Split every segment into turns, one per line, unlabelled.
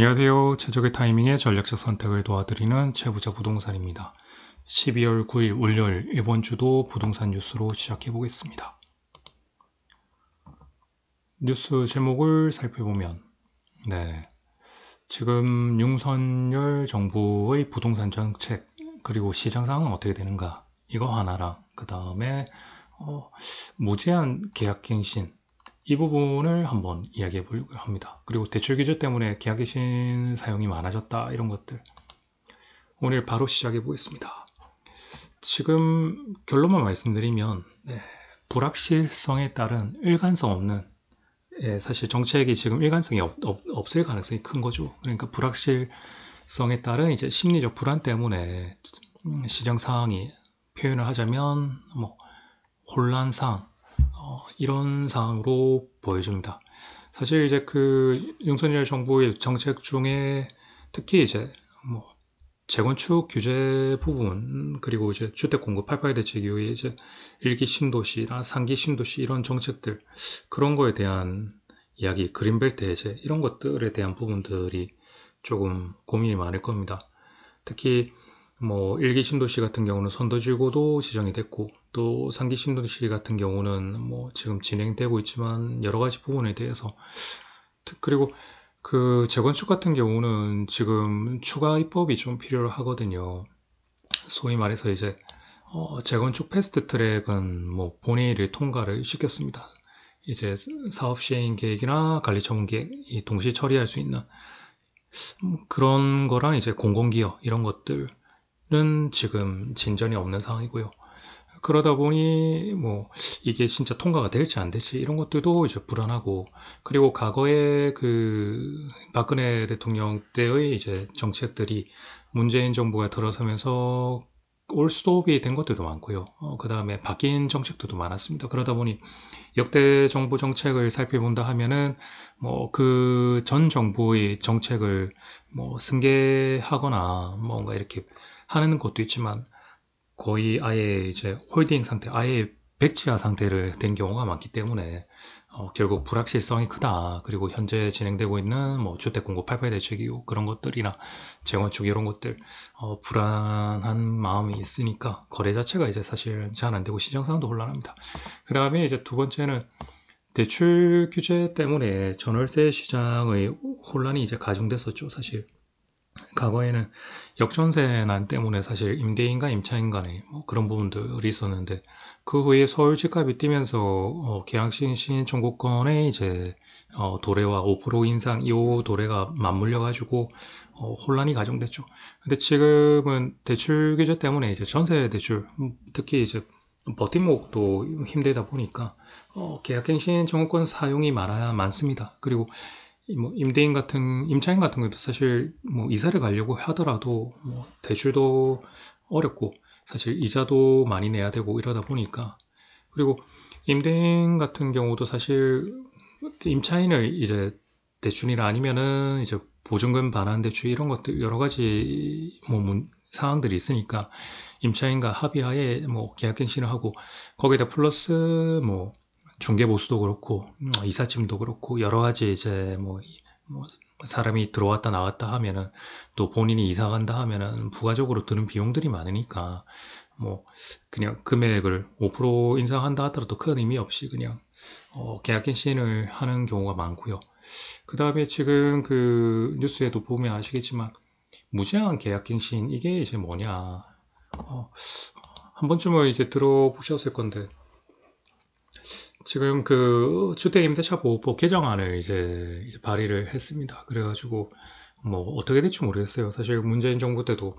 안녕하세요. 최적의 타이밍에 전략적 선택을 도와드리는 최부자 부동산입니다. 12월 9일 월요일 이번 주도 부동산 뉴스로 시작해 보겠습니다. 뉴스 제목을 살펴보면 지금 윤석열 정부의 부동산 정책 그리고 시장 상황은 어떻게 되는가 이거 하나랑 그 다음에 무제한 계약갱신 이 부분을 한번 이야기해 보려고 합니다. 그리고 대출 규제 때문에 계약갱신 사용이 많아졌다 이런 것들 오늘 바로 시작해 보겠습니다. 지금 결론만 말씀드리면 불확실성에 따른 일관성 없는 사실 정책이 지금 일관성이 없을 가능성이 큰 거죠. 그러니까 불확실성에 따른 이제 심리적 불안 때문에 시장 상황이 표현을 하자면 혼란 상황 이런 상황으로 보여집니다. 사실 이제 그 윤석열 정부의 정책 중에 특히 이제 재건축 규제 부분 그리고 이제 주택 공급 88 대책 이후에 이제 1기 신도시나 3기 신도시 이런 정책들 그런 거에 대한 이야기 그린벨트 해제 이런 것들에 대한 부분들이 조금 고민이 많을 겁니다. 특히 1기 신도시 같은 경우는 선도지구도 지정이 됐고 또 3기 신도시 같은 경우는 지금 진행되고 있지만 여러 가지 부분에 대해서 그리고 그 재건축 같은 경우는 지금 추가 입법이 좀 필요하거든요. 소위 말해서 이제 재건축 패스트 트랙은 본회의를 통과를 시켰습니다. 이제 사업 시행 계획이나 관리 처분 계획 동시에 처리할 수 있는 그런 거랑 이제 공공기여 이런 것들은 지금 진전이 없는 상황이고요. 그러다 보니 이게 진짜 통과가 될지 안 될지 이런 것들도 이제 불안하고 그리고 과거에 그 박근혜 대통령 때의 이제 정책들이 문재인 정부가 들어서면서 올스톱이 된 것들도 많고요. 그 다음에 바뀐 정책들도 많았습니다. 그러다 보니 역대 정부 정책을 살펴본다 하면은 그 전 정부의 정책을 승계하거나 뭔가 이렇게 하는 것도 있지만 거의 아예 이제 홀딩 상태, 아예 백지화 상태를 된 경우가 많기 때문에 결국 불확실성이 크다. 그리고 현재 진행되고 있는 주택 공급 88 대책 이후 그런 것들이나 재건축 이런 것들 불안한 마음이 있으니까 거래 자체가 이제 사실 잘 안 되고 시장 상황도 혼란합니다. 그 다음에 이제 두 번째는 대출 규제 때문에 전월세 시장의 혼란이 이제 가중됐었죠, 사실. 과거에는 역전세난 때문에 사실 임대인과 임차인 간에 그런 부분들이 있었는데 그 후에 서울 집값이 뛰면서 계약신 신인 청구권의 이제 도래와 5% 인상 이 도래가 맞물려 가지고 혼란이 가중됐죠. 근데 지금은 대출 규제 때문에 이제 전세 대출 특히 이제 버팀목도 힘들다 보니까 계약갱신 청구권 사용이 많습니다. 그리고 임차인 같은 것도 사실 이사를 가려고 하더라도 대출도 어렵고 사실 이자도 많이 내야 되고 이러다 보니까 그리고 임대인 같은 경우도 사실 임차인을 이제 대출이나 아니면은 이제 보증금 반환 대출 이런 것들 여러 가지 사항들이 있으니까 임차인과 합의하에 계약갱신을 하고 거기다 플러스 중개보수도 그렇고 이삿짐도 그렇고 여러 가지 이제 뭐 사람이 들어왔다 나왔다 하면은 또 본인이 이사 간다 하면은 부가적으로 드는 비용들이 많으니까 그냥 금액을 5% 인상한다 하더라도 큰 의미 없이 그냥 계약갱신을 하는 경우가 많고요. 그 다음에 지금 그 뉴스에도 보면 아시겠지만 무제한 계약갱신 이게 이제 뭐냐 한 번쯤은 이제 들어보셨을 건데 지금 그 주택임대차 보호법 개정안을 이제 발의를 했습니다. 그래가지고 어떻게 될지 모르겠어요. 사실 문재인 정부 때도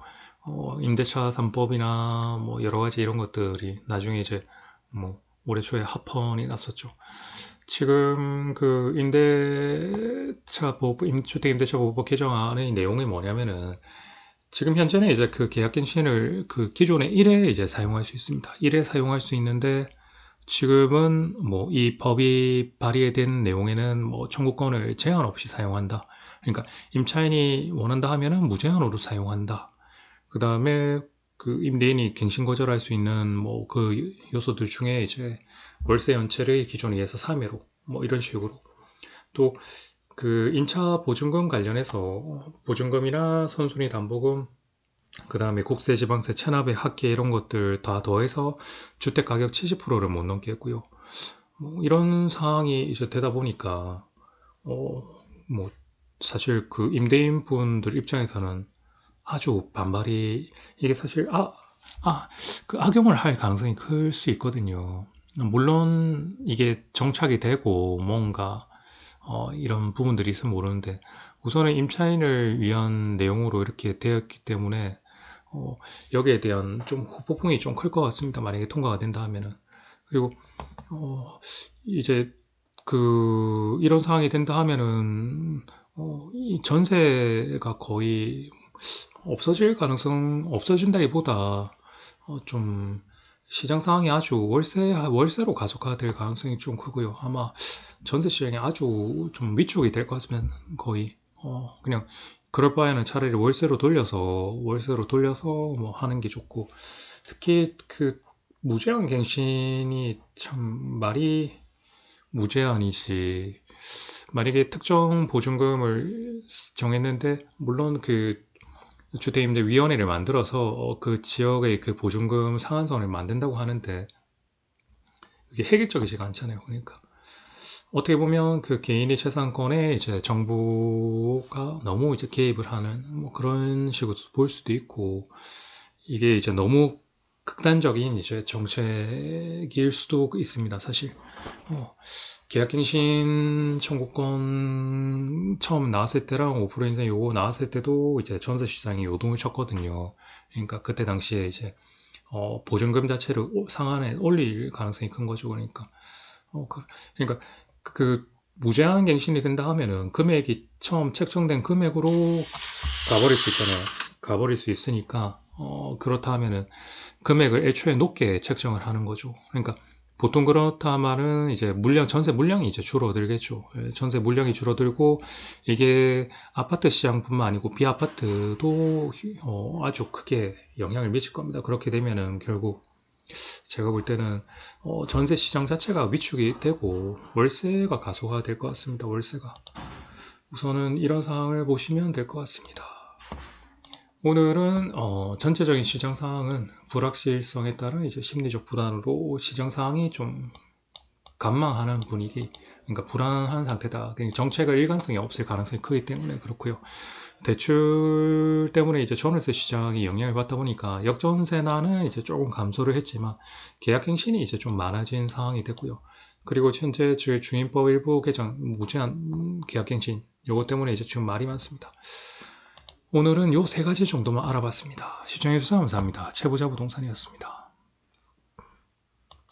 임대차 3법이나 여러 가지 이런 것들이 나중에 이제 올해 초에 합헌이 났었죠. 지금 그 주택임대차 보호법 개정안의 내용이 뭐냐면은 지금 현재는 이제 그 계약갱신을 그 기존의 1회 이제 사용할 수 있습니다. 1회 사용할 수 있는데 지금은 이 법이 발의된 내용에는 청구권을 제한 없이 사용한다. 그러니까 임차인이 원한다 하면은 무제한으로 사용한다. 그 다음에 그 임대인이 갱신 거절할 수 있는 그 요소들 중에 이제 월세 연체를 기존에 2에서 3회로 이런 식으로 또 그 임차 보증금 관련해서 보증금이나 선순위 담보금, 그 다음에 국세, 지방세, 체납의 합계 이런 것들 다 더해서 주택 가격 70%를 못 넘게 했고요. 뭐 이런 상황이 이제 되다 보니까 뭐 사실 그 임대인 분들 입장에서는 아주 반발이 이게 사실 그 악용을 할 가능성이 클 수 있거든요. 물론 이게 정착이 되고 뭔가 이런 부분들이 있으면 모르는데 우선은 임차인을 위한 내용으로 이렇게 되었기 때문에 여기에 대한 좀 후폭풍이 좀 클 것 같습니다. 만약에 통과가 된다 하면은. 그리고 이제 이런 상황이 된다 하면은 이 전세가 거의 없어질 가능성, 없어진다기보다 좀 시장 상황이 아주 월세로 가속화될 가능성이 좀 크고요. 아마 전세 시장이 아주 좀 위축이 될 것 같으면 거의 그냥 그럴 바에는 차라리 월세로 돌려서 뭐 하는 게 좋고, 특히 그 무제한 갱신이 참 말이 무제한이지. 만약에 특정 보증금을 정했는데 물론 그 주택임대위원회를 만들어서 그 지역의 그 보증금 상한선을 만든다고 하는데 이게 획일적이지가 않잖아요. 그러니까 어떻게 보면 그 개인의 재산권에 이제 정부가 너무 이제 개입을 하는 뭐 그런 식으로 볼 수도 있고, 이게 이제 너무 극단적인 이제 정책일 수도 있습니다. 사실 계약갱신 청구권 처음 나왔을 때랑 5% 인상 요거 나왔을 때도 이제 전세 시장이 요동을 쳤거든요. 그러니까 그때 당시에 이제 보증금 자체를 상한에 올릴 가능성이 큰 거죠. 그러니까 그 무제한 갱신이 된다 하면은 금액이 처음 책정된 금액으로 가버릴 수 있잖아요. 가버릴 수 있으니까 그렇다 하면은 금액을 애초에 높게 책정을 하는 거죠. 그러니까 보통 그렇다면은 이제 전세 물량이 이제 줄어들겠죠. 예, 전세 물량이 줄어들고 이게 아파트 시장뿐만 아니고 비아파트도 아주 크게 영향을 미칠 겁니다. 그렇게 되면은 결국 제가 볼 때는 전세 시장 자체가 위축이 되고 월세가 가속화될 것 같습니다. 월세가. 우선은 이런 상황을 보시면 될 것 같습니다. 오늘은 전체적인 시장 상황은 불확실성에 따른 이제 심리적 불안으로 시장 상황이 좀 관망하는 분위기, 그러니까 불안한 상태다. 그러니까 정책의 일관성이 없을 가능성이 크기 때문에 그렇고요. 대출 때문에 이제 전월세 시장이 영향을 받다 보니까 역전세난은 이제 조금 감소를 했지만 계약갱신이 이제 좀 많아진 상황이 됐고요. 그리고 현재 주인법 일부 개정 무제한 계약갱신 요거 때문에 이제 지금 말이 많습니다. 오늘은 요 세 가지 정도만 알아봤습니다. 시청해주셔서 감사합니다. 최부자 부동산이었습니다.